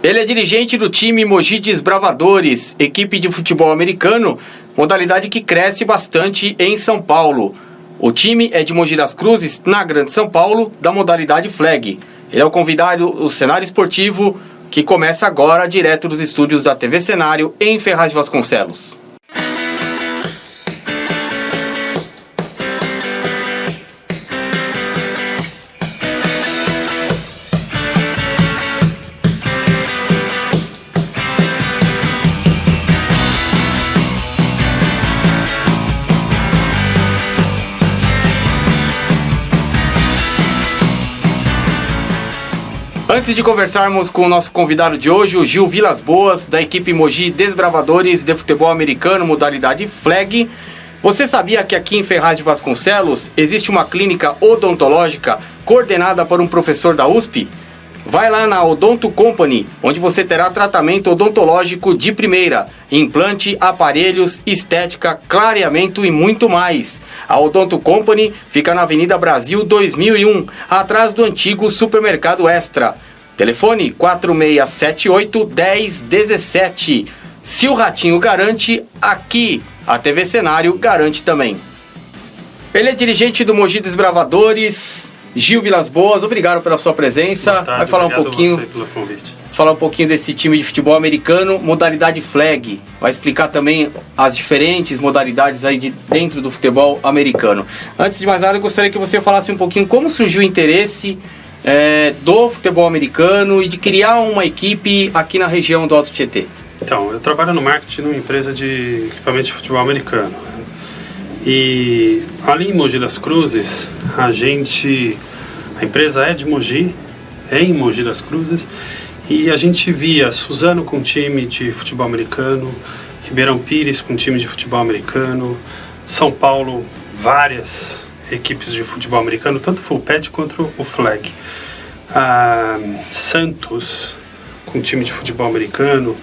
Ele é dirigente do time Mogi Desbravadores, equipe de futebol americano, modalidade que cresce bastante em São Paulo. O time é de Mogi das Cruzes, na Grande São Paulo, da modalidade flag. Ele é o convidado do Cenário Esportivo, que começa agora direto dos estúdios da TV Cenário, em Ferraz de Vasconcelos. Antes de conversarmos com o nosso convidado de hoje, o Gil Vilas Boas, da equipe Mogi Desbravadores de futebol americano, modalidade flag. Você sabia que aqui em Ferraz de Vasconcelos existe uma clínica odontológica coordenada por um professor da USP? Vai lá na Odonto Company, onde você terá tratamento odontológico de primeira, implante, aparelhos, estética, clareamento e muito mais. A Odonto Company fica na Avenida Brasil 2001, atrás do antigo Supermercado Extra. Telefone 4678-1017. Se o Ratinho garante, aqui a TV Cenário garante também. Ele é dirigente do Mogi Desbravadores. Gil Vilas Boas, obrigado pela sua presença. Boa tarde, vai falar um pouquinho, você pelo convite. Falar um pouquinho desse time de futebol americano, modalidade flag. Vai explicar também as diferentes modalidades aí de dentro do futebol americano. Antes de mais nada, eu gostaria que você falasse um pouquinho como surgiu o interesse do futebol americano e de criar uma equipe aqui na região do Alto Tietê. Então, eu trabalho no marketing numa empresa de equipamentos de futebol americano. E ali em Mogi das Cruzes, a empresa é de Mogi, é em Mogi das Cruzes, e a gente via Suzano com time de futebol americano, Ribeirão Pires com time de futebol americano, São Paulo, várias equipes de futebol americano, tanto o full pad quanto o flag. Santos com time de futebol americano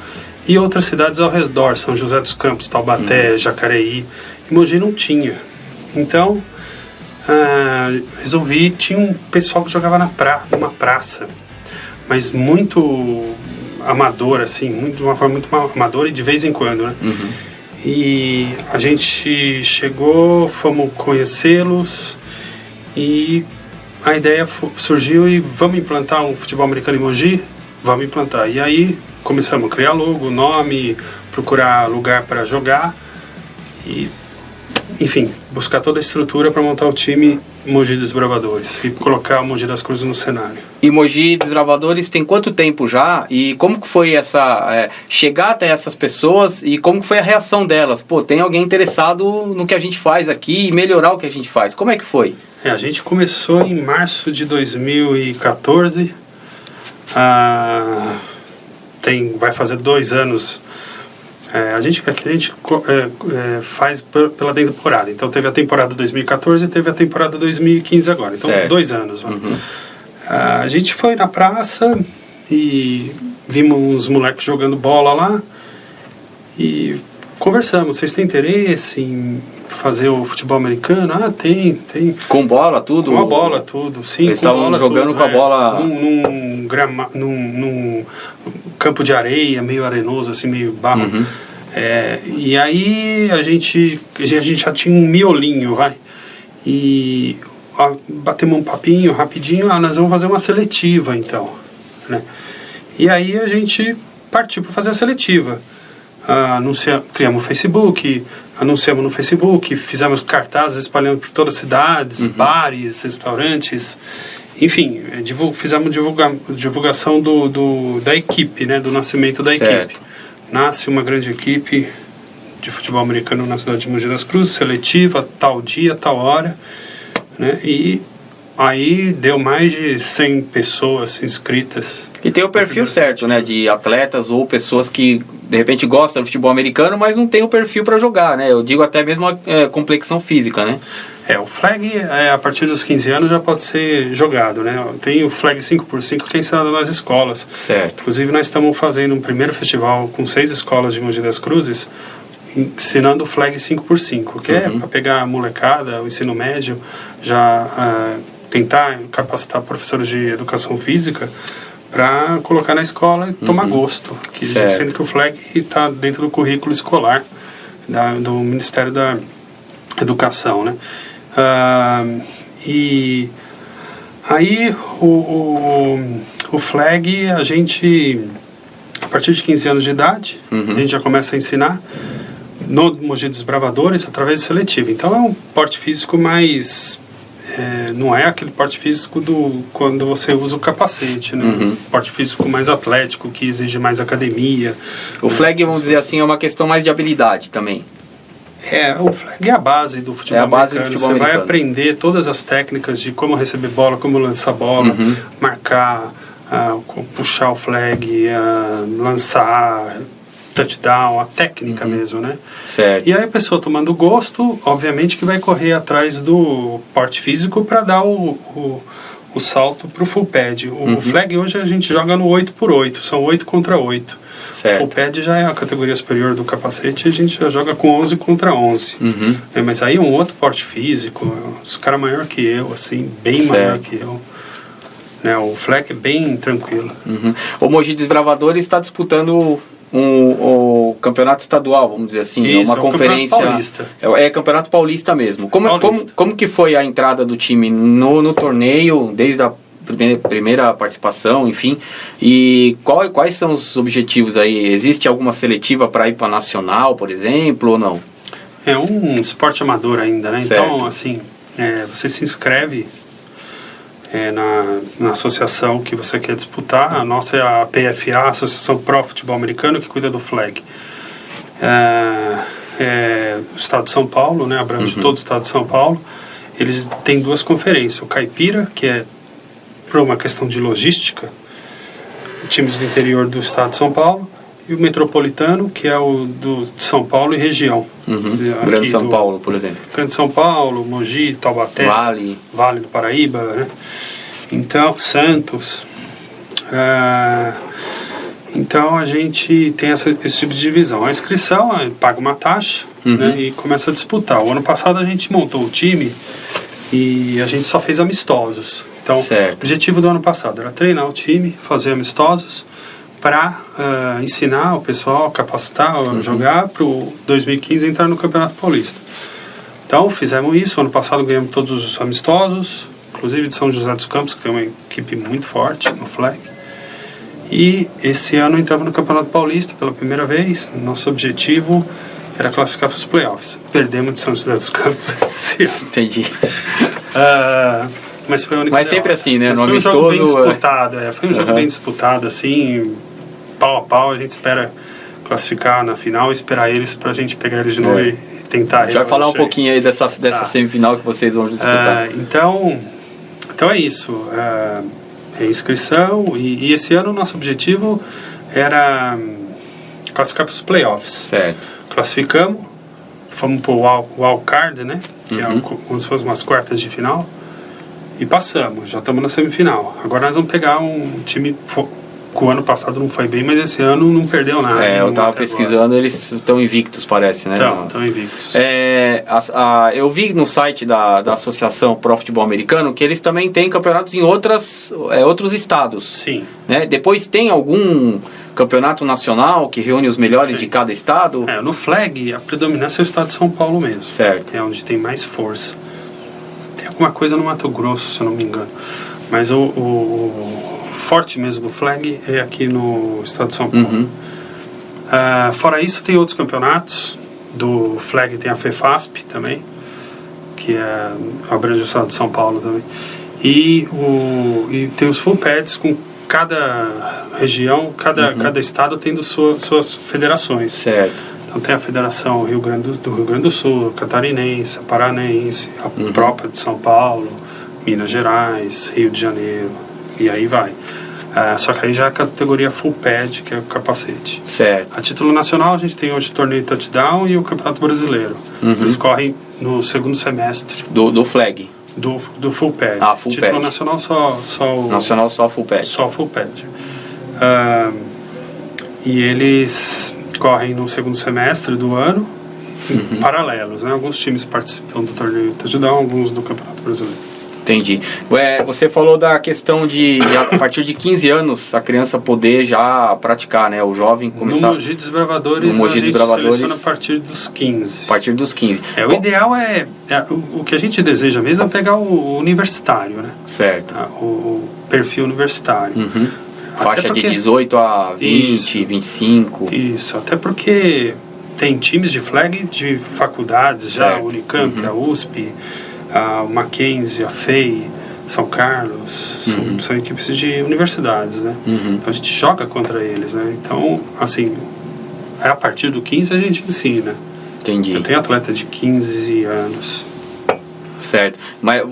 e outras cidades ao redor, São José dos Campos, Taubaté, Jacareí. E Mogi não tinha. Então, resolvi... Tinha um pessoal que jogava numa praça, mas muito amador, assim, de uma forma muito amadora e de vez em quando, né? Uhum. E a gente chegou, fomos conhecê-los e a ideia surgiu e vamos implantar um futebol americano em Mogi? Vamos implantar. E aí começamos a criar logo, nome, procurar lugar para jogar e, enfim, buscar toda a estrutura para montar o time Mogi Desbravadores e colocar o Mogi das Cruzes no cenário. E Mogi Desbravadores tem quanto tempo já? E como que foi essa chegar até essas pessoas e como que foi a reação delas? Pô, tem alguém interessado no que a gente faz aqui e melhorar o que a gente faz. Como é que foi? A gente começou em março de 2014. Vai fazer 2 anos. A gente faz pela temporada. Então teve a temporada 2014 e teve a temporada 2015 agora. Então, certo. 2 anos. Uhum. A gente foi na praça e vimos uns moleques jogando bola lá e conversamos. Vocês têm interesse em fazer o futebol americano? Tem. Com bola, tudo? Com a bola, tudo. Sim, eles estavam jogando tudo, com a bola... Num campo de areia, meio arenoso, assim, meio barro. Uhum. E aí a gente já tinha um miolinho, e batemos um papinho rapidinho, nós vamos fazer uma seletiva então, né? E aí a gente partiu para fazer a seletiva. Criamos o Facebook, anunciamos no Facebook, fizemos cartazes espalhando por todas as cidades, bares, restaurantes, enfim, fizemos divulgação da equipe, né, do nascimento da equipe. Nasce uma grande equipe de futebol americano na cidade de Mogi das Cruzes, seletiva, tal dia, tal hora, né, e aí deu mais de 100 pessoas inscritas. E tem o perfil certo, né, de atletas ou pessoas que de repente gostam do futebol americano, mas não tem o perfil para jogar, né? Eu digo até mesmo a complexão física, né? O flag a partir dos 15 anos já pode ser jogado, né? Tem o flag 5x5 que é ensinado nas escolas. Certo. Inclusive nós estamos fazendo um primeiro festival com 6 escolas de Mogi das Cruzes, ensinando o flag 5x5, que é para pegar a molecada, o ensino médio, já tentar capacitar professores de educação física para colocar na escola e tomar gosto. Sendo que o flag está dentro do currículo escolar do Ministério da Educação, né? E aí o flag, a gente, a partir de 15 anos de idade, a gente já começa a ensinar no Mogi Desbravadores através de seletivo. Então é um porte físico mais... não é aquele porte físico quando você usa o capacete, né? Porte físico mais atlético, que exige mais academia. O flag, vamos dizer assim, é uma questão mais de habilidade também. O flag é a base do futebol americano. Você vai aprender todas as técnicas de como receber bola, como lançar bola, marcar, puxar o flag, lançar, touchdown, a técnica mesmo, né? Certo. E aí a pessoa tomando gosto, obviamente que vai correr atrás do porte físico para dar o salto para o full pad. O flag hoje a gente joga no 8x8, são 8 contra 8. Certo. Full pad já é a categoria superior do capacete, a gente já joga com 11 contra 11. Mas aí um outro porte físico, os caras maior que eu, assim, bem maior que eu. O flag é bem tranquilo. O Mogi Desbravadores está disputando o campeonato estadual, vamos dizer assim. Isso, uma conferência. Campeonato Paulista. É campeonato paulista mesmo. Como que foi a entrada do time no torneio, desde a primeira participação, enfim, e quais são os objetivos aí? Existe alguma seletiva para ir para nacional, por exemplo, ou não? É um esporte amador ainda, né? Certo. Então, assim, você se inscreve na associação que você quer disputar. A nossa é a PFA, a Associação Pro Futebol Americano, que cuida do flag. O estado de São Paulo, né? Abrange todo o estado de São Paulo. Eles têm 2 conferências. O Caipira, que é por uma questão de logística, times do interior do estado de São Paulo, e o Metropolitano, que é o de São Paulo e região. Grande São Paulo, por exemplo. Grande São Paulo, Mogi, Taubaté, Vale do Paraíba, né? Então, Santos. Então a gente tem esse tipo de divisão. A inscrição, paga uma taxa, né, e começa a disputar. O ano passado a gente montou o time e a gente só fez amistosos. Então, o objetivo do ano passado era treinar o time, fazer amistosos, para ensinar o pessoal, capacitar, jogar para o 2015 entrar no Campeonato Paulista. Então, fizemos isso. Ano passado ganhamos todos os amistosos, inclusive de São José dos Campos, que tem uma equipe muito forte no flag. E esse ano entramos no Campeonato Paulista pela primeira vez. Nosso objetivo era classificar para os playoffs. Perdemos de São José dos Campos esse ano. Entendi. Mas foi a única. Mas sempre assim, né? Mas foi um jogo bem disputado. Foi um jogo bem disputado, assim, pau a pau. A gente espera classificar na final e esperar eles pra gente pegar eles de novo e tentar. A gente vai falar um pouquinho aí dessa semifinal que vocês vão disputar. Então é isso. É inscrição e esse ano o nosso objetivo era classificar para os playoffs. Certo. Classificamos, fomos para o wild card, né? Que é como se fossem umas quartas de final. E passamos, já estamos na semifinal. Agora nós vamos pegar um time que o ano passado não foi bem, mas esse ano não perdeu nada. Eu estava pesquisando, agora. Eles estão invictos, parece, né? Estão invictos. Eu vi no site da Associação Pro Futebol Americano que eles também têm campeonatos em outros estados. Sim. Né? Depois tem algum campeonato nacional que reúne os melhores de cada estado? No flag, a predominância é o estado de São Paulo mesmo. Certo. É onde tem mais força. Tem alguma coisa no Mato Grosso, se eu não me engano. Mas o forte mesmo do flag é aqui no estado de São Paulo. Fora isso, tem outros campeonatos. Do flag tem a FEFASP também, que abrange o estado de São Paulo também. E tem os full pads com cada região, cada estado tendo suas federações. Certo. Então tem a Federação do Rio Grande do Sul, Catarinense, Paranense, a própria de São Paulo, Minas Gerais, Rio de Janeiro, e aí vai. Só que aí já é a categoria full pad, que é o capacete. Certo. A título nacional a gente tem hoje o torneio touchdown e o Campeonato Brasileiro. Eles correm no segundo semestre. Do flag? Do full pad. Full título pad. Nacional só Nacional só full pad. Só full pad. E eles correm no segundo semestre do ano, paralelos, né? Alguns times participam do torneio touchdown, alguns do Campeonato Brasileiro. Entendi. Você falou da questão de a partir de 15 anos a criança poder já praticar, né? O jovem começar... No Mogi Desbravadores, a gente seleciona a partir dos 15. A partir dos 15. O ideal o que a gente deseja mesmo é pegar o universitário, né? Certo. O perfil universitário. Uhum. Faixa de 18 a 20, isso, 25. Isso, até porque tem times de flag de faculdades já, a Unicamp, a USP, a Mackenzie, a FEI, São Carlos, são equipes de universidades, né? Então a gente joga contra eles, né? Então, assim, a partir do 15 a gente ensina. Entendi. Eu tenho atleta de 15 anos. Certo. Mas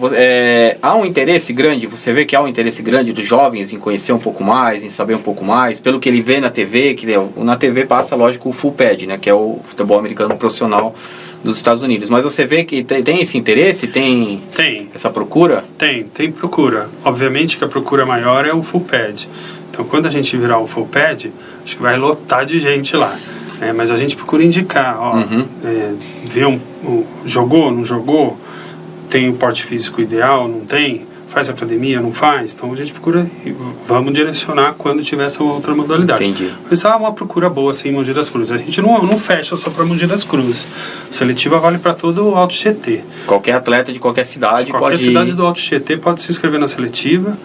há um interesse grande, você vê que há um interesse grande dos jovens em conhecer um pouco mais, em saber um pouco mais, pelo que ele vê na TV, que na TV passa, lógico, o Full Pad, né? Que é o futebol americano profissional dos Estados Unidos. Mas você vê que tem esse interesse, tem essa procura? Tem procura. Obviamente que a procura maior é o Full Pad. Então, quando a gente virar o Full Pad, acho que vai lotar de gente lá. Mas a gente procura indicar, ver jogou, não jogou, tem o porte físico ideal, não tem, faz academia, não faz. Então a gente procura, vamos direcionar quando tiver essa outra modalidade. Entendi. Mas há uma procura boa assim, em Mogi das Cruzes. A gente não fecha só para Mogi das Cruzes. A seletiva vale para todo o Alto Tietê. Qualquer atleta de qualquer cidade qualquer cidade do Alto Tietê pode se inscrever na seletiva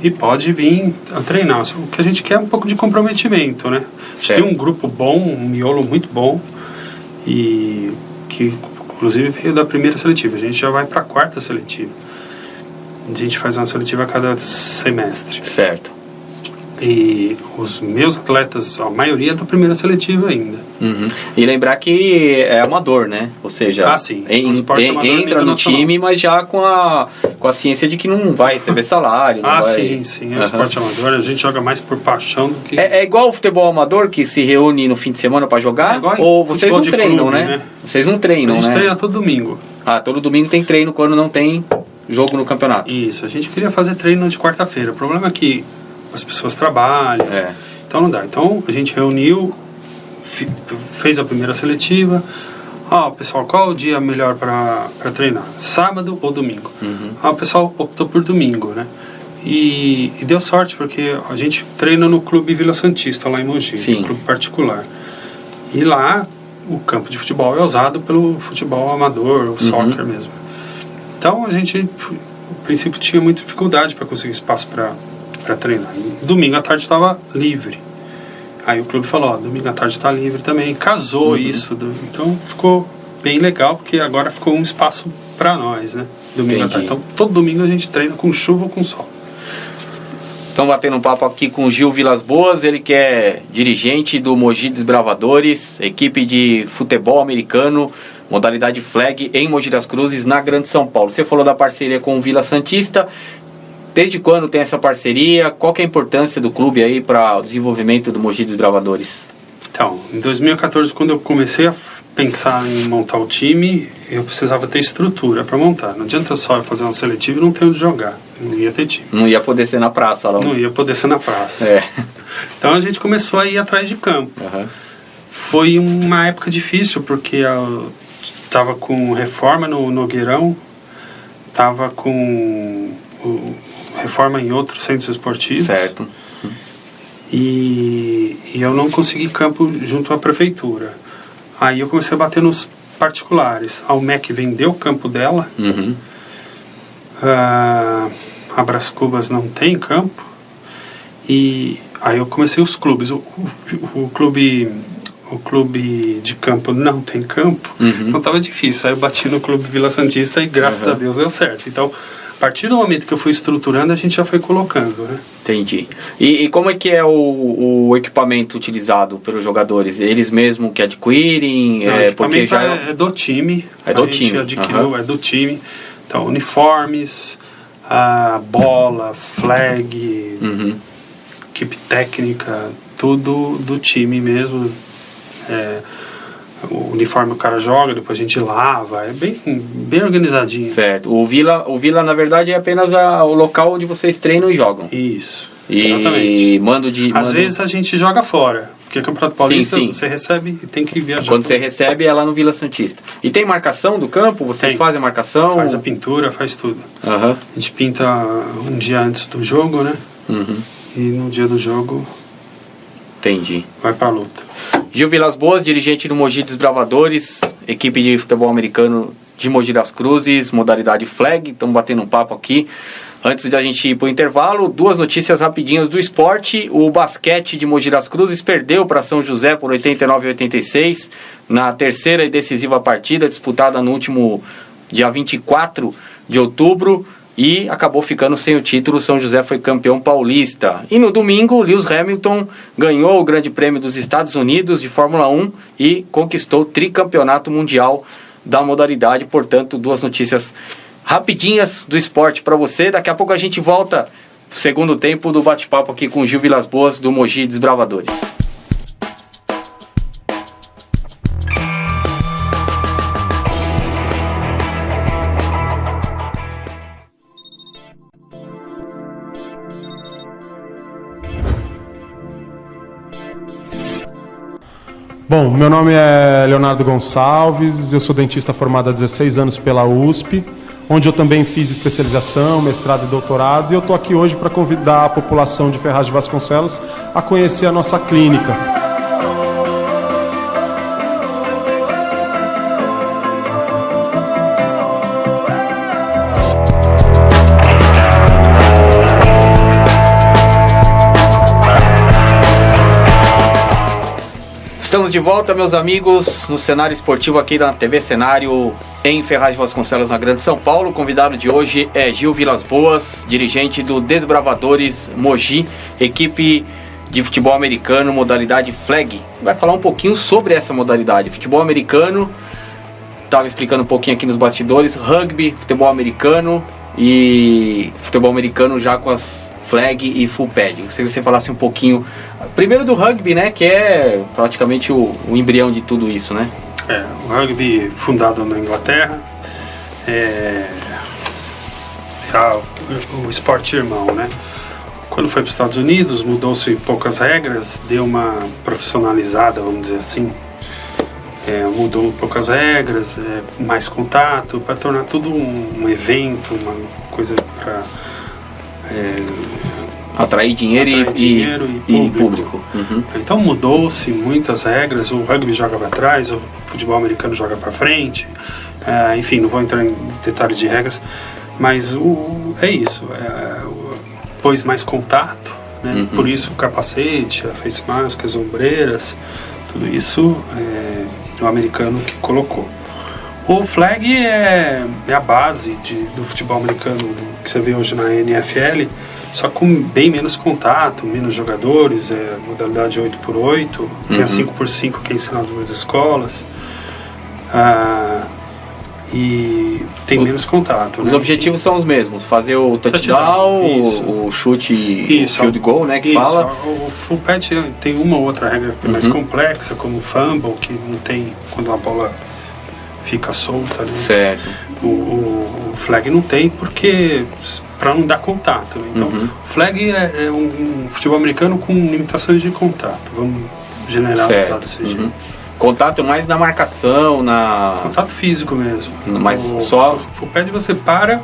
e pode vir a treinar. O que a gente quer é um pouco de comprometimento, né? A gente tem um grupo bom, um miolo muito bom, e que inclusive veio da primeira seletiva. A gente já vai para a quarta seletiva. A gente faz uma seletiva a cada semestre. Certo. E os meus atletas, a maioria é da primeira seletiva ainda. E lembrar que é amador, né? Ou seja, entra no time, mas já com a ciência de que não vai receber salário. Sim. É um esporte amador. A gente joga mais por paixão do que... É igual o futebol amador que se reúne no fim de semana para jogar? Ou vocês não treinam, clube, né? Vocês não treinam, né? A gente treina todo domingo. Todo domingo tem treino quando não tem jogo no campeonato. Isso, a gente queria fazer treino de quarta-feira. O problema é que as pessoas trabalham, então não dá. Então a gente reuniu, fez a primeira seletiva. Pessoal, qual o dia melhor para treinar? Sábado ou domingo? O pessoal optou por domingo, né? E deu sorte, porque a gente treina no Clube Vila Santista, lá em Mogi, um clube particular. E lá o campo de futebol é usado pelo futebol amador, o soccer mesmo. Então a gente, no princípio, tinha muita dificuldade para conseguir espaço para treinar. E domingo à tarde estava livre. Aí o clube falou, domingo à tarde está livre também. Casou isso. Então ficou bem legal, porque agora ficou um espaço para nós, né? Domingo à tarde. Então todo domingo a gente treina com chuva ou com sol. Estamos batendo um papo aqui com o Gil Vilas Boas, ele que é dirigente do Mogi Desbravadores, equipe de futebol americano, modalidade flag em Mogi das Cruzes, na Grande São Paulo. Você falou da parceria com o Vila Santista. Desde quando tem essa parceria? Qual que é a importância do clube aí para o desenvolvimento do Mogi Desbravadores? Então, em 2014, quando eu comecei a pensar em montar o time, eu precisava ter estrutura para montar. Não adianta só fazer uma seletiva e não ter onde jogar. Não ia ter time. Não ia poder ser na praça lá. Não ia poder ser na praça. Então a gente começou a ir atrás de campo. Foi uma época difícil, porque eu estava com reforma no Nogueirão, estava com reforma em outros centros esportivos. Certo. E eu não consegui campo junto à prefeitura. Aí eu comecei a bater nos particulares. A UMEC vendeu o campo dela. A Brás Cubas não tem campo. E aí eu comecei os clubes. O clube de campo não tem campo. Então estava difícil. Aí eu bati no Clube Vila Santista e graças a Deus deu certo. Então, a partir do momento que eu fui estruturando, a gente já foi colocando, né? Entendi. E como é que é o equipamento utilizado pelos jogadores? Eles mesmos que adquirem? Não, o equipamento é do time. É do time. A gente adquiriu, é do time. Então, uniformes, a bola, flag, equipe técnica, tudo do time mesmo. O uniforme o cara joga, depois a gente lava, é bem organizadinho. Certo. O Vila na verdade é apenas o local onde vocês treinam e jogam. Isso, exatamente. Às vezes a gente joga fora, porque Campeonato Paulista sim. você recebe e tem que viajar. Quando você recebe é lá no Vila Santista. E tem marcação do campo? Vocês fazem a marcação? Faz a pintura, faz tudo. Uhum. A gente pinta um dia antes do jogo, né? Uhum. E no dia do jogo Entendi. vai pra luta. Gil Vilas Boas, dirigente do Mogi Desbravadores, equipe de futebol americano de Mogi das Cruzes, modalidade flag. Estamos batendo um papo aqui. Antes de a gente ir para o intervalo, 2 notícias rapidinhas do esporte. O basquete de Mogi das Cruzes perdeu para São José por 89-86 na terceira e decisiva partida, disputada no último dia 24 de outubro, e acabou ficando sem o título. São José foi campeão paulista. E no domingo, Lewis Hamilton ganhou o Grande Prêmio dos Estados Unidos de Fórmula 1 e conquistou o tricampeonato mundial da modalidade. Portanto, 2 notícias rapidinhas do esporte para você. Daqui a pouco a gente volta, segundo tempo do bate-papo aqui com o Gil Vilas Boas, do Mogi Desbravadores. Bom, meu nome é Leonardo Gonçalves, eu sou dentista formado há 16 anos pela USP, onde eu também fiz especialização, mestrado e doutorado, e eu estou aqui hoje para convidar a população de Ferraz de Vasconcelos a conhecer a nossa clínica. Estamos de volta, meus amigos, no cenário esportivo aqui da TV Cenário, em Ferraz de Vasconcelos, na Grande São Paulo. O convidado de hoje é Gil Vilas Boas, dirigente do Desbravadores Mogi, equipe de futebol americano, modalidade flag. Vai falar um pouquinho sobre essa modalidade. Futebol americano, estava explicando um pouquinho aqui nos bastidores, rugby, futebol americano e futebol americano já com as flag e full pad. Se você falasse um pouquinho, primeiro do rugby, né, que é praticamente o embrião de tudo isso, né? O rugby fundado na Inglaterra, o esporte irmão, né? Quando foi para os Estados Unidos, mudou-se poucas regras, deu uma profissionalizada, vamos dizer assim. Mudou poucas regras, mais contato, para tornar tudo um evento, uma coisa para atrair dinheiro e público. Uhum. Então mudou-se muitas regras, o rugby joga para trás, o futebol americano joga para frente, enfim, não vou entrar em detalhes de regras, mas é isso, pôs mais contato, né? Uhum. Por isso o capacete, a face mask, as ombreiras, tudo isso é o americano que colocou. O flag é a base do futebol americano que você vê hoje na NFL, só com bem menos contato, menos jogadores, modalidade 8x8, tem a 5x5 que é ensinado nas escolas, e tem menos contato. Os objetivos são os mesmos, fazer o touchdown, o chute, o field goal, né, que fala. O full patch tem uma ou outra regra que é mais complexa, como o fumble, que não tem quando a bola fica solta, né? Certo. O flag não tem porque para não dar contato, né? Então o flag é um futebol americano com limitações de contato, vamos generalizar desse jeito. Contato mais na marcação, contato físico mesmo. Mas só full pad você para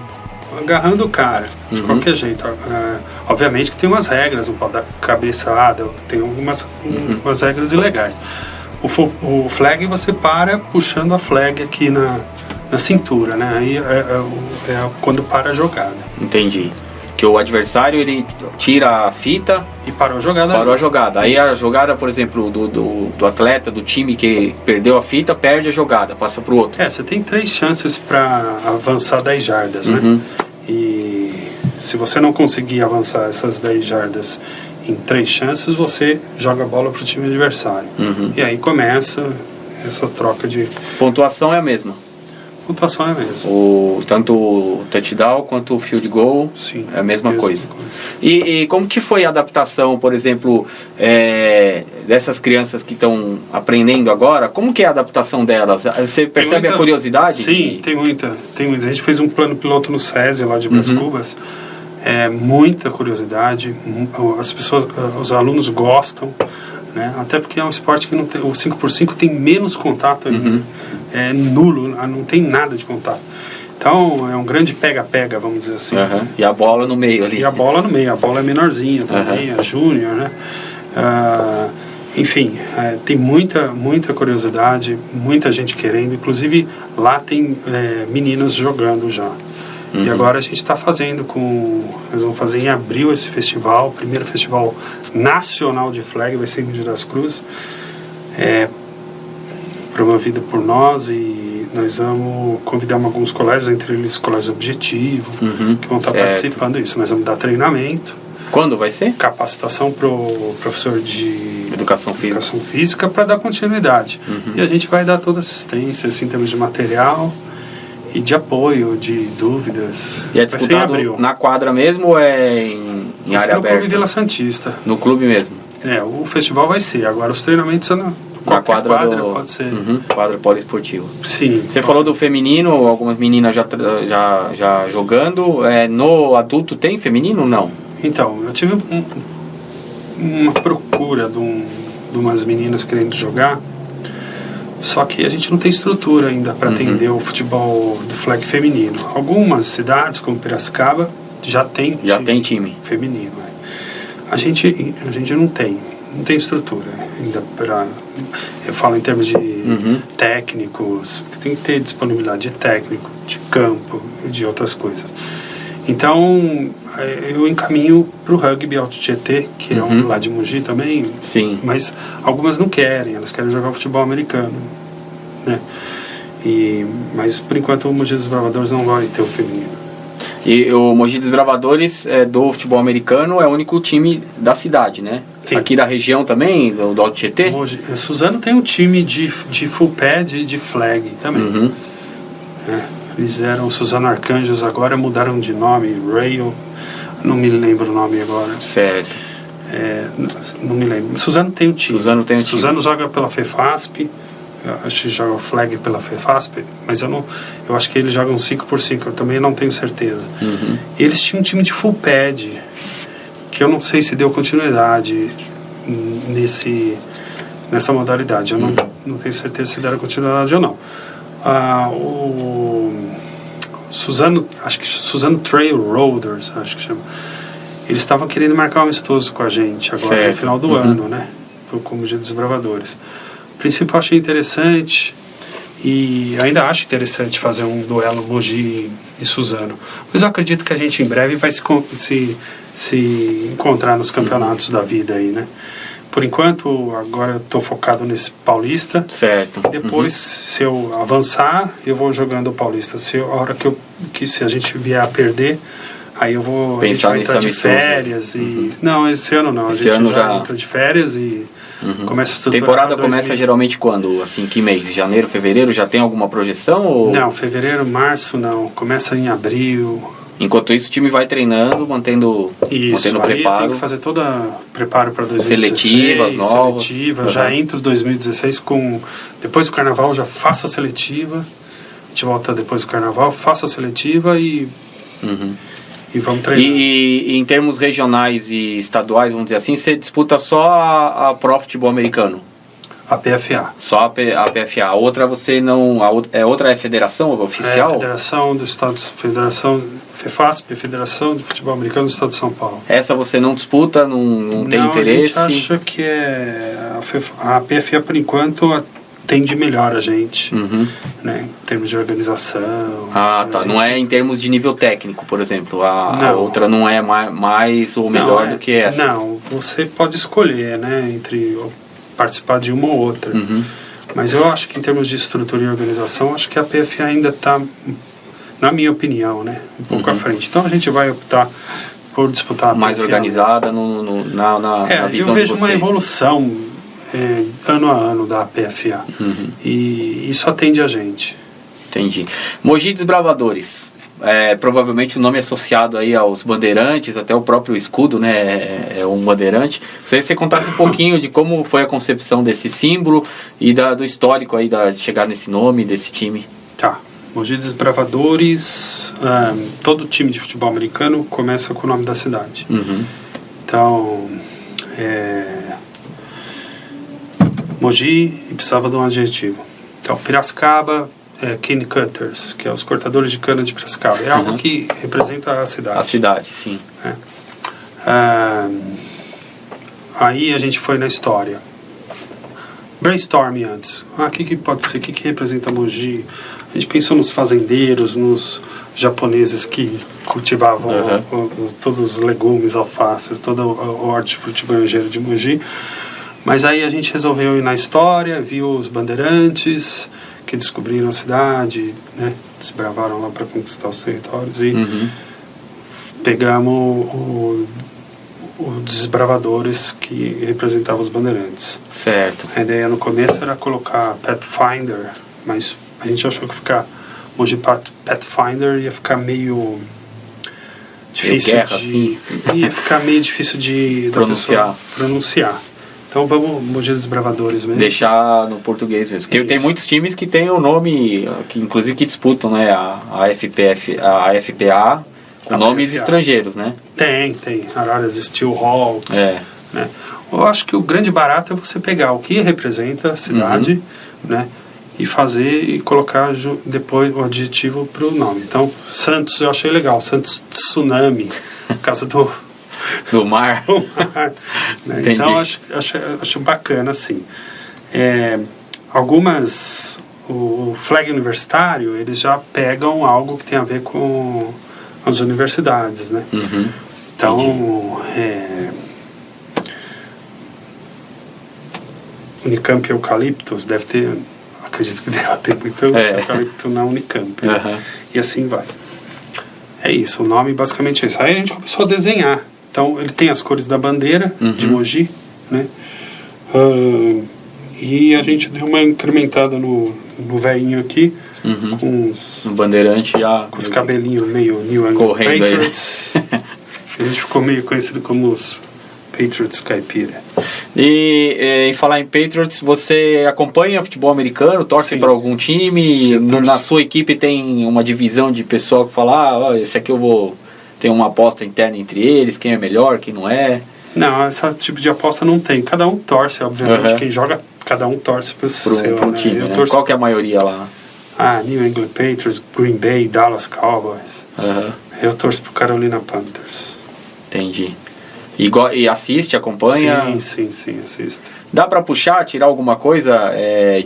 agarrando o cara de qualquer jeito. Obviamente que tem umas regras, não pode dar cabeçada, tem algumas umas regras ilegais. O flag você para puxando a flag aqui na cintura, né? Aí é quando para a jogada. Entendi. Que o adversário ele tira a fita e parou a jogada. Parou a jogada. Aí a jogada, por exemplo, do atleta, do time que perdeu a fita, perde a jogada, passa pro outro. Você tem 3 chances para avançar 10 jardas, né? E se você não conseguir avançar essas 10 jardas em 3 chances, você joga a bola pro time adversário. E aí começa essa troca de... Pontuação é a mesma? Pontuação é a mesma. Tanto o touchdown quanto o field goal. Sim, é a mesma coisa. E como que foi a adaptação, por exemplo, dessas crianças que estão aprendendo agora? Como que é a adaptação delas? Você percebe a curiosidade? Sim, tem muita. A gente fez um plano piloto no SESI lá de Brás Cubas. Muita curiosidade. As pessoas, os alunos gostam. né? Até porque é um esporte que não tem, o 5x5 tem menos contato ainda. É nulo, não tem nada de contato. Então é um grande pega-pega, vamos dizer assim. E a bola no meio ali. E a bola no meio, a bola é menorzinha também, a júnior, né? Enfim, tem muita curiosidade, muita gente querendo. Inclusive lá tem meninas jogando já. E agora a gente está fazendo nós vamos fazer em abril esse festival, o primeiro festival nacional de flag, vai ser em Mogi das Cruzes, promovido por nós, e nós vamos convidar alguns colégios, entre eles colégios Objetivo, que vão estar participando disso. Nós vamos dar treinamento. Quando vai ser? Capacitação para o professor de Educação Física para dar continuidade. E a gente vai dar toda assistência, assim, em termos de material e de apoio, de dúvidas. E é disputado na quadra mesmo ou é em área aberta? No Clube Vila Santista. No clube mesmo? O festival vai ser. Agora os treinamentos são na quadra pode ser. Quadra poliesportiva. Sim. Você falou do feminino, algumas meninas já jogando. No adulto tem feminino ou não? Então, eu tive uma procura de umas meninas querendo jogar, só que a gente não tem estrutura ainda para atender o futebol do flag feminino. Algumas cidades, como Piracicaba, já tem time feminino. A gente não tem estrutura ainda para... Eu falo em termos de técnicos, tem que ter disponibilidade de técnico, de campo e de outras coisas. Então, eu encaminho para o rugby Alto Tietê, que é um lá de Mogi também. Sim. Mas algumas não querem, elas querem jogar futebol americano, né? Mas, por enquanto, o Mogi dos Bravadores não vai ter o feminino. E o Mogi dos Bravadores do futebol americano é o único time da cidade, né? Sim. Aqui da região também, do Alto Tietê? Suzano tem um time de full pad e de flag também. Eles eram Suzano Arcanjos, agora mudaram de nome, Rail, não me lembro o nome agora. Certo. Não me lembro. Suzano tem um time. Suzano joga pela FEFASP, acho que joga flag pela FEFASP, mas eu acho que eles jogam 5x5, eu também não tenho certeza. Eles tinham um time de full pad, que eu não sei se deu continuidade nessa modalidade. Eu não tenho certeza se deram continuidade ou não. Acho que Suzano Trail Roaders, acho que chama. Eles estavam querendo marcar um amistoso com a gente agora no final do ano, né? Como Dia dos Bravadores. A princípio eu achei interessante e ainda acho interessante fazer um duelo Mogi e Suzano. Mas eu acredito que a gente em breve vai se encontrar nos campeonatos da vida aí, né? Por enquanto, agora eu estou focado nesse Paulista. Certo. Depois, se eu avançar, eu vou jogando o Paulista. Se a gente vier a perder, aí eu vou... Pensar a gente vai entrar de amistoso. Férias e... Não, esse ano não. Esse a gente ano já entra de férias e começa a estruturar. Temporada começa geralmente quando? Assim, que mês? Janeiro, fevereiro? Já tem alguma projeção? Ou... Não, fevereiro, março não. Começa em abril. Enquanto isso, o time vai treinando, mantendo o preparo. Tem que fazer todo o preparo para 2016. Seletivas novas. Já entro 2016 depois do Carnaval, já faço a seletiva. A gente volta depois do Carnaval, faço a seletiva e vamos treinar. E em termos regionais e estaduais, vamos dizer assim, você disputa só a Pro Futebol Americano? A PFA. Só a PFA. A outra você não... outra é federação oficial? É a Federação do Estado... FEFASP, Federação de Futebol Americano do Estado de São Paulo. Essa você não disputa, não tem interesse? A gente acha que a PFA, por enquanto, atende melhor a gente, né, em termos de organização. Não é em termos de nível técnico, por exemplo. A outra não é mais ou melhor do que essa? Não, você pode escolher, né, entre participar de uma ou outra. Mas eu acho que em termos de estrutura e organização, acho que a PFA ainda está... Na minha opinião, né? Um pouco à frente. Então a gente vai optar por disputar a mais organizada na visão eu vejo de vocês, uma evolução ano a ano da PFA. E isso atende a gente. Entendi. Mogi dos Bravadores. Provavelmente o nome associado aí aos bandeirantes, até o próprio escudo, né? É um bandeirante. Gostaria que você contasse um pouquinho de como foi a concepção desse símbolo e do histórico aí de chegar nesse nome, desse time. Tá. Mogi dos Bravadores, todo time de futebol americano começa com o nome da cidade. Então, Mogi e precisava de um adjetivo. Então, Piracicaba, cane cutters, que é os cortadores de cana de Piracicaba. É algo que representa a cidade. A cidade, sim. Aí a gente foi na história. Brainstorming antes. O que pode ser? O que representa Mogi? A gente pensou nos fazendeiros, nos japoneses que cultivavam todos os legumes, alfaces, toda o hortifruti granjeiro de Mogi. Mas aí a gente resolveu ir na história, viu os bandeirantes que descobriram a cidade, né? Desbravaram lá para conquistar os territórios e pegamos os desbravadores que representavam os bandeirantes. Certo. A ideia no começo era colocar Pathfinder, mas a gente achou que ficar Mogi Pathfinder ia ficar meio difícil ia ficar meio difícil de pronunciar. Então vamos Mogi Desbravadores mesmo. Deixar no português mesmo. Porque tem muitos times que tem o nome, que inclusive que disputam, né, a FPA com nomes estrangeiros, né? Tem. Araras Steelhawks. Né? Eu acho que o grande barato é você pegar o que representa a cidade, né? E fazer e colocar depois o adjetivo para o nome. Então, Santos eu achei legal. Santos Tsunami, por causa do mar. Né? Então, acho bacana, assim. O flag universitário, eles já pegam algo que tem a ver com as universidades, né? Então, Unicamp Eucaliptus deve ter, acredito que deve ter muito eucalipto na Unicamp, né? E assim vai. É isso, o nome basicamente é isso. Aí a gente começou a desenhar. Então, ele tem as cores da bandeira de Mogi, né? E a gente deu uma incrementada no velhinho aqui, com os... Um bandeirante já... Com os cabelinhos meio New England Patriots. A gente ficou meio conhecido como os Patriots caipira. E em falar em Patriots, você acompanha futebol americano, torce para algum time? Na sua equipe tem uma divisão de pessoal que fala, esse aqui eu vou ter uma aposta interna entre eles, quem é melhor, quem não é? Não, esse tipo de aposta não tem. Cada um torce, obviamente. Quem joga, cada um torce pro seu, pro time, né? Qual que é a maioria lá? New England Patriots, Green Bay, Dallas Cowboys. Eu torço pro Carolina Panthers. Entendi. E assiste, acompanha? Sim, assisto. Dá para puxar, tirar alguma coisa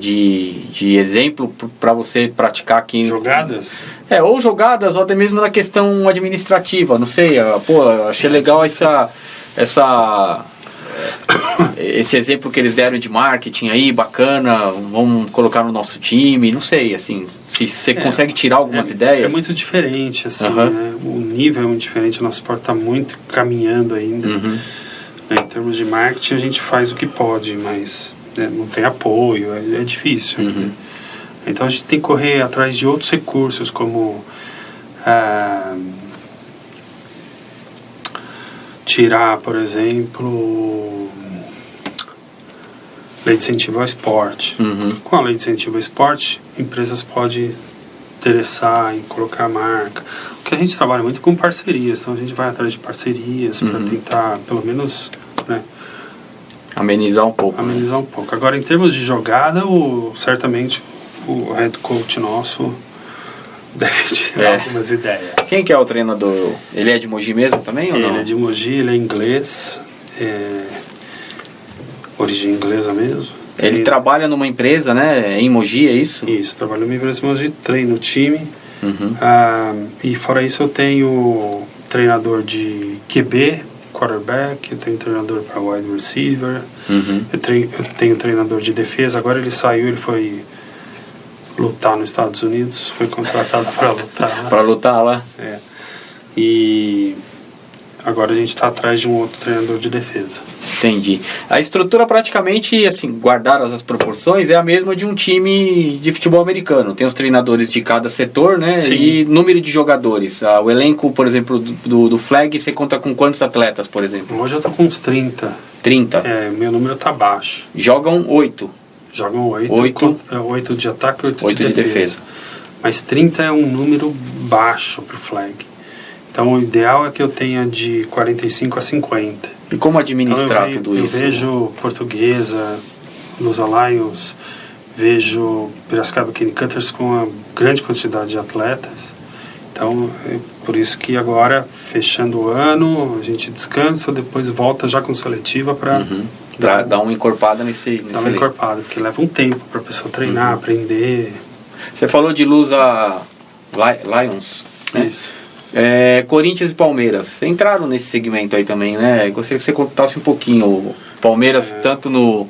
de exemplo para você praticar aqui? Jogadas? Ou jogadas, ou até mesmo na questão administrativa, não sei. Achei legal esse exemplo que eles deram de marketing aí, bacana, vamos colocar no nosso time, não sei, assim, se você consegue tirar algumas ideias. É muito diferente, assim, né? O nível é muito diferente, o nosso esporte está muito caminhando ainda. Né? Em termos de marketing, a gente faz o que pode, mas não tem apoio, é difícil. Né? Então a gente tem que correr atrás de outros recursos, como tirar, por exemplo, lei de incentivo ao esporte. Com a lei de incentivo ao esporte, empresas podem interessar em colocar a marca. Porque a gente trabalha muito com parcerias, então a gente vai atrás de parcerias para tentar, pelo menos, né, amenizar um pouco. Agora, em termos de jogada, certamente o head coach nosso deve tirar algumas ideias. Quem que é o treinador? Ele é de Mogi mesmo também ou não? Ele é de Mogi, ele é inglês, origem inglesa mesmo. Ele trabalha numa empresa, né, em Mogi, é isso? Isso, trabalha numa empresa em Mogi, treina o time. E fora isso eu tenho treinador de QB, quarterback, eu tenho treinador para wide receiver, eu tenho treinador de defesa. Agora ele saiu, ele foi lutar nos Estados Unidos, foi contratado para lutar lá. Para lutar lá? E agora a gente está atrás de um outro treinador de defesa. Entendi. A estrutura praticamente, assim, guardadas as proporções, é a mesma de um time de futebol americano. Tem os treinadores de cada setor, né? Sim. E número de jogadores. O elenco, por exemplo, do flag, você conta com quantos atletas, por exemplo? Hoje eu tô com uns 30. 30? Meu número tá baixo. Jogam 8. Jogam 8. 8 de ataque e 8 de defesa. Mas 30 é um número baixo pro flag. Então o ideal é que eu tenha de 45 a 50. E como administrar tudo isso? Eu vejo Portuguesa, Lusa Lions, vejo Piracicaba Cane Cutters com uma grande quantidade de atletas. Então, é por isso que agora, fechando o ano, a gente descansa, depois volta já com seletiva para dar uma encorpada nesse dar uma encorpada, porque leva um tempo para a pessoa treinar, aprender. Você falou de Lusa Lions, né? Isso. Corinthians e Palmeiras entraram nesse segmento aí também, né? Gostaria que você contasse um pouquinho. O Palmeiras, tanto no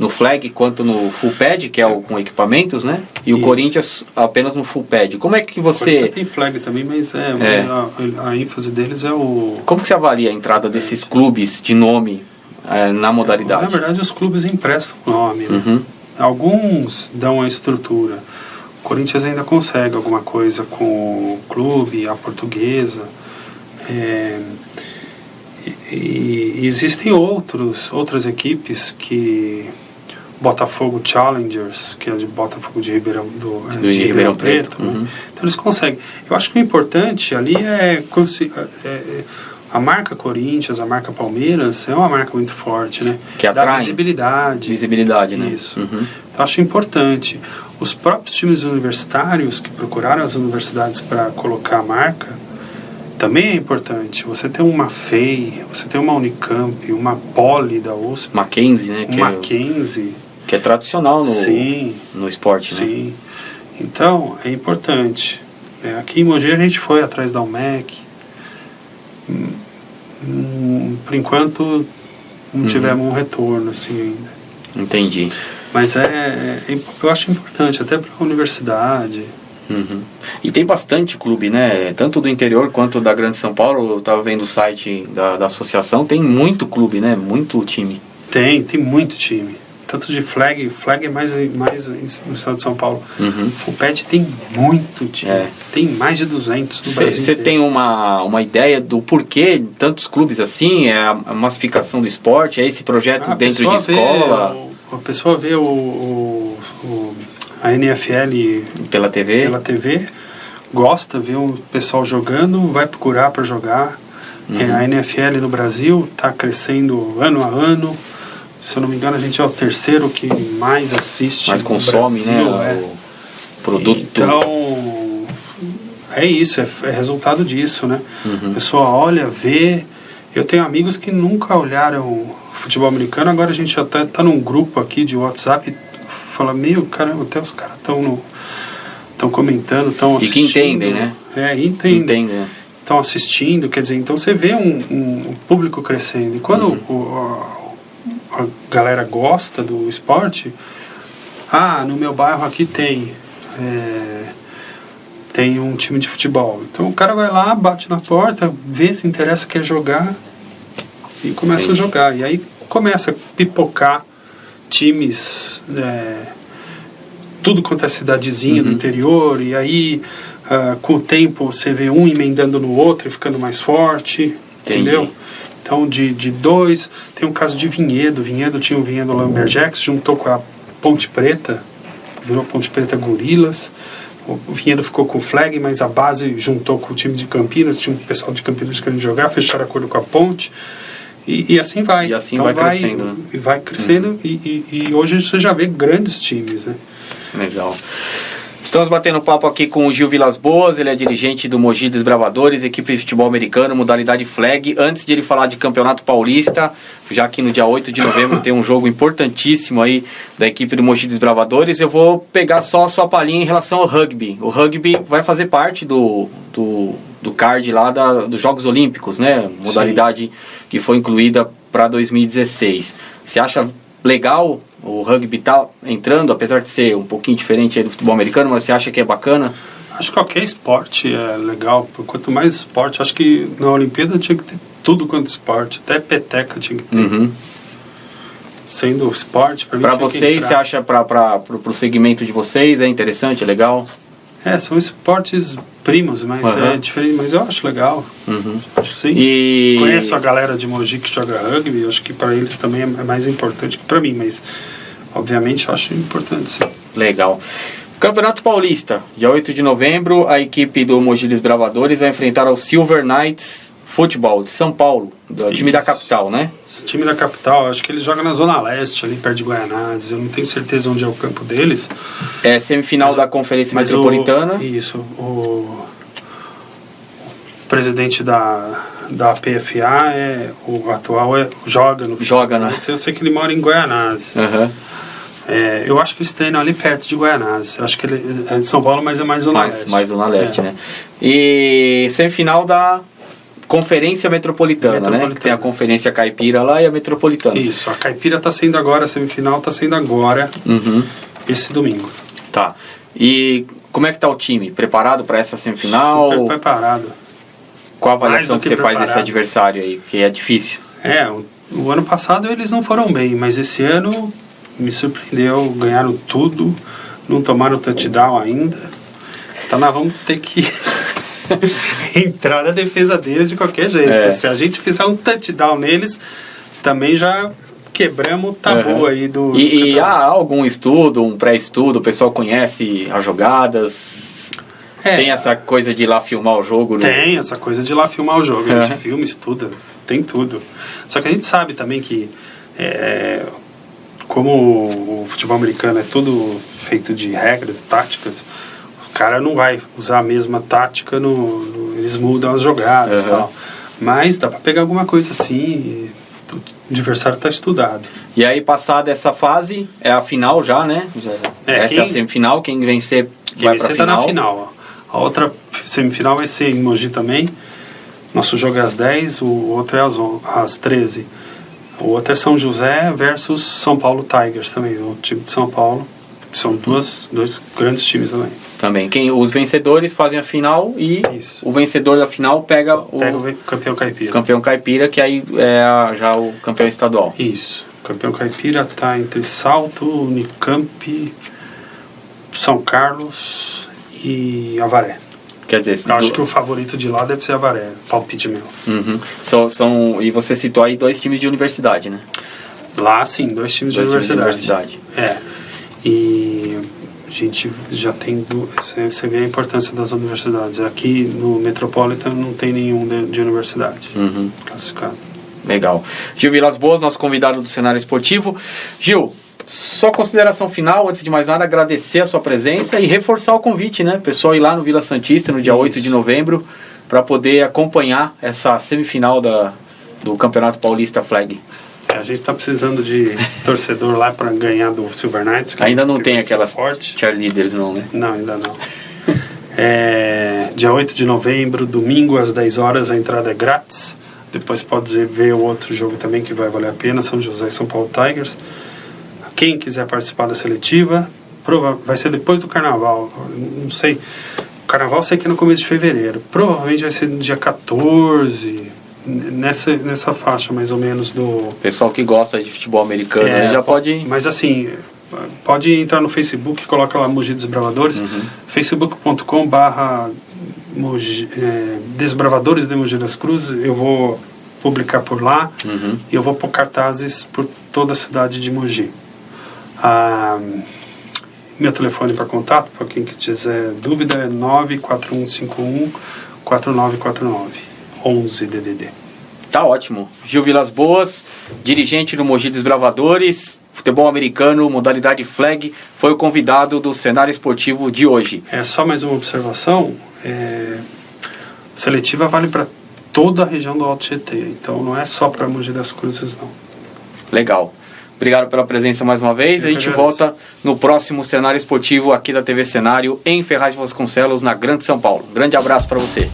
flag quanto no full pad, que é o com equipamentos, né? E o Corinthians apenas no full pad. Como é que você... O Corinthians tem flag também, mas a ênfase deles é o... Como que você avalia a entrada desses clubes de nome na modalidade? Na verdade, os clubes emprestam o nome, né? Alguns dão a estrutura. O Corinthians ainda consegue alguma coisa com o clube, a Portuguesa. E existem outras equipes que... Botafogo Challengers, que é de Botafogo de Ribeirão Preto. Né? Então eles conseguem. Eu acho que o importante ali a marca Corinthians, a marca Palmeiras é uma marca muito forte, né? Que atrai. Dá visibilidade. Visibilidade, né? Isso. Então acho importante. Os próprios times universitários que procuraram as universidades para colocar a marca também é importante. Você tem uma FEI, você tem uma Unicamp, uma Poli da USP. Mackenzie, né? Mackenzie. Que é tradicional no esporte, né? Sim. Então, é importante. Aqui em Mogi a gente foi atrás da UMEC. Por enquanto, não tivemos um retorno assim ainda. Entendi. Mas eu acho importante, até para a universidade. E tem bastante clube, né? Tanto do interior quanto da Grande São Paulo. Eu estava vendo o site da associação. Tem muito clube, né? Muito time. Tem muito time. Tanto de flag é mais no estado de São Paulo. Full pad tem muito time. Tem mais de 200 no Brasil inteiro. Você tem uma ideia do porquê tantos clubes assim? É a massificação do esporte? É esse projeto dentro de escola? A pessoa vê a NFL pela TV, gosta, vê o pessoal jogando, vai procurar para jogar. A NFL no Brasil está crescendo ano a ano. Se eu não me engano, a gente é o terceiro que mais assiste. Mais consome, Brasil, né? O produto. Então, é isso, é resultado disso, né? A pessoa olha, vê. Eu tenho amigos que nunca olharam futebol americano, agora a gente até tá num grupo aqui de WhatsApp, fala, caramba, até os caras estão comentando, estão assistindo. E que entendem, né? Entendem. Estão assistindo, quer dizer, então você vê um público crescendo. E quando a galera gosta do esporte, no meu bairro aqui tem um time de futebol. Então o cara vai lá, bate na porta, vê se interessa, quer jogar e começa a jogar. E aí começa a pipocar times, tudo quanto é cidadezinha do interior, e aí com o tempo você vê um emendando no outro e ficando mais forte, entendeu? Então de dois, tem um caso de Vinhedo tinha o Vinhedo Lumberjacks, juntou com a Ponte Preta, virou Ponte Preta Gorilas. O Vinhedo ficou com o flag, mas a base juntou com o time de Campinas, tinha um pessoal de Campinas querendo jogar, fecharam acordo com a Ponte, e assim vai. E assim então vai crescendo, né? E vai crescendo, e hoje você já vê grandes times, né? Legal. Estamos batendo papo aqui com o Gil Vilas Boas, ele é dirigente do Mogi Desbravadores, equipe de futebol americano, modalidade flag. Antes de ele falar de Campeonato Paulista, já que no dia 8 de novembro tem um jogo importantíssimo aí da equipe do Mogi Desbravadores, eu vou pegar só a sua palhinha em relação ao rugby. O rugby vai fazer parte do card lá dos Jogos Olímpicos, né? Modalidade que foi incluída para 2016. Você acha legal o rugby tá entrando, apesar de ser um pouquinho diferente aí do futebol americano, mas você acha que é bacana? Acho que qualquer esporte é legal. Quanto mais esporte, acho que na Olimpíada tinha que ter tudo quanto esporte, até peteca tinha que ter. Sendo esporte, para mim para vocês, você acha para o segmento de vocês é interessante, é legal? São esportes primos, mas é diferente, mas eu acho legal. Acho sim. E conheço a galera de Mogi que joga rugby, acho que para eles também é mais importante que para mim, mas obviamente eu acho importante, sim. Legal. Campeonato Paulista, dia 8 de novembro, a equipe do Mogi Desbravadores vai enfrentar o Silver Knights Futebol de São Paulo, do time da capital, né? Esse time da capital, acho que eles jogam na Zona Leste, ali perto de Guaianazes. Eu não tenho certeza onde é o campo deles. É semifinal da Conferência Metropolitana. O presidente da PFA, o atual, joga no Joga, né? Eu sei que ele mora em Guaianazes. Uhum. Eu acho que eles treinam ali perto de Guaianazes. Eu acho que ele é de São Paulo, mas é mais Zona Leste. Mais Zona Leste, né? E semifinal da Conferência Metropolitana, né? Que tem a Conferência Caipira lá e a Metropolitana. Isso, a Caipira está saindo agora, a semifinal está saindo agora, esse domingo. Tá. E como é que tá o time? Preparado para essa semifinal? Super preparado. Qual a avaliação que você faz desse adversário aí, que é difícil? O ano passado eles não foram bem, mas esse ano me surpreendeu, ganharam tudo, não tomaram touchdown ainda. Então nós vamos ter que entrar na defesa deles de qualquer jeito. Se a gente fizer um touchdown neles, também já quebramos o tabu aí do E há algum estudo, um pré-estudo, o pessoal conhece as jogadas? Tem essa coisa de ir lá filmar o jogo? Tem essa coisa de ir lá filmar o jogo. A gente filma, estuda, tem tudo. Só que a gente sabe também que como o futebol americano é tudo feito de regras, táticas, o cara não vai usar a mesma tática, eles mudam as jogadas e tal. Mas dá pra pegar alguma coisa assim, o adversário tá estudado. E aí, passada essa fase, é a final já, né? Essa é a semifinal, quem vencer vai pra final. Tá na final. A outra semifinal vai ser em Mogi também. Nosso jogo é às 10, o outro é às 13. O outro é São José versus São Paulo Tigers também, o time de São Paulo. São dois grandes times também. Os vencedores fazem a final e o vencedor da final pega o campeão caipira. Campeão caipira, que aí é já o campeão estadual. Isso. O campeão caipira está entre Salto, Unicamp, São Carlos e Avaré. Quer dizer, eu acho que o favorito de lá deve ser Avaré, palpite meu. E você citou aí 2 times de universidade, né? Lá sim, 2 times de universidade. E a gente já tem... Você vê a importância das universidades. Aqui no Metropolitan não tem nenhum de universidade classificado. Legal. Gil Vilas Boas, nosso convidado do Cenário Esportivo. Gil, só consideração final, antes de mais nada, agradecer a sua presença e reforçar o convite, né? Pessoal ir lá no Vila Santista no dia 8 de novembro para poder acompanhar essa semifinal do Campeonato Paulista Flag. A gente está precisando de torcedor lá para ganhar do Silver Knights. Ainda não tem aquelas cheerleaders não, né? Não, ainda não. Dia 8 de novembro, domingo, às 10 horas, a entrada é grátis. Depois pode ver o outro jogo também que vai valer a pena, São José e São Paulo Tigers. Quem quiser participar da seletiva, vai ser depois do Carnaval. Não sei, o Carnaval sei que é no começo de fevereiro. Provavelmente vai ser no dia 14... Nessa faixa mais ou menos do... Pessoal que gosta de futebol americano já pode... Mas assim, pode entrar no Facebook, coloca lá Mogi Desbravadores, facebook.com/Desbravadores de Mogi das Cruzes. Eu vou publicar por lá e eu vou pôr cartazes por toda a cidade de Mogi. Meu telefone para contato, para quem quiser dúvida, é 94151-4949. 11 DDD. Tá ótimo. Gil Vilas Boas, dirigente do Mogi Desbravadores, futebol americano, modalidade flag, foi o convidado do Cenário Esportivo de hoje. Só mais uma observação, seletiva vale para toda a região do Alto Tietê, então não é só para Mogi das Cruzes, não. Legal. Obrigado pela presença mais uma vez. A gente volta no próximo Cenário Esportivo aqui da TV Cenário, em Ferraz de Vasconcelos, na Grande São Paulo. Grande abraço para você.